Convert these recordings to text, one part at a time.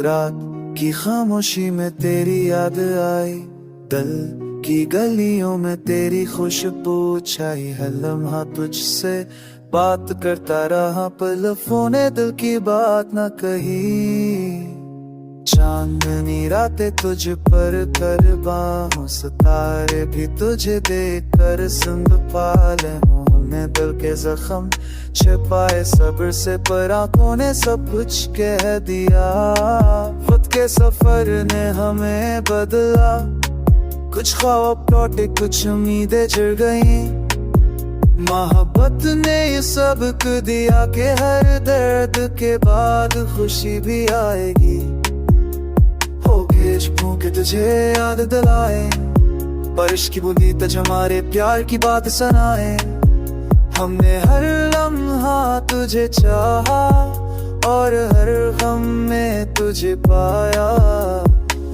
रात की खामोशी में तेरी याद आई, दिल की गलियों में तेरी खुशबू छाई है। लम्हा तुझसे बात करता रहा, पर लफ्ज़ों ने दिल की बात न कही। चांदनी रातें तुझ पर कुर्बान, सितारे भी तुझे देख कर संग पाले हों। हमने दिल के जख्म छिपाए सब्र से, पर आंखों ने सब कुछ कह दिया। वक्त के सफर ने हमें बदला, कुछ ख्वाब टूटे, कुछ उम्मीदें झड़ गईं। मोहब्बत ने ये सबक दिया कि हर दर्द के बाद खुशी भी आएगी। हो के तुझे याद दिलाए, बारिश की बूंदी तज हमारे प्यार की बात सुनाए। हमने हर लम्हा तुझे चाहा, और हर गम में तुझे पाया।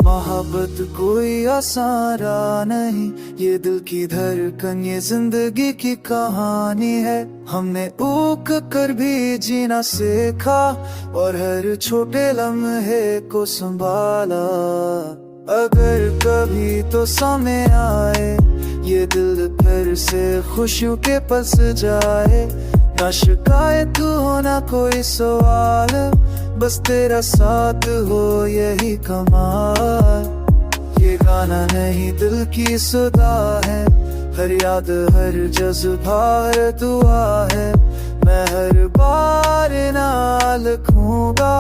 मोहब्बत कोई आसान राह नहीं, ये दिल की धड़कन, ये जिंदगी की कहानी है। हमने ऊक कर भी जीना सीखा, और हर छोटे लम्हे को संभाला। अगर कभी तो समय आए, ये दिल फिर से खुशियों के पास जाए। ना शिकायत हो ना कोई सवाल, बस तेरा साथ हो यही कमाल। ये गाना नहीं दिल की सदा है, हर याद हर जज्बा हर दुआ है। मैं हर बार ना लिखूंगा,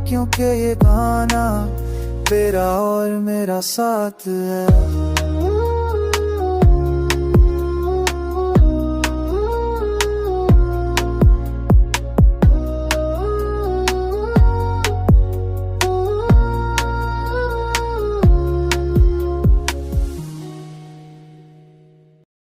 क्योंकि ये गाना तेरा और मेरा साथ है।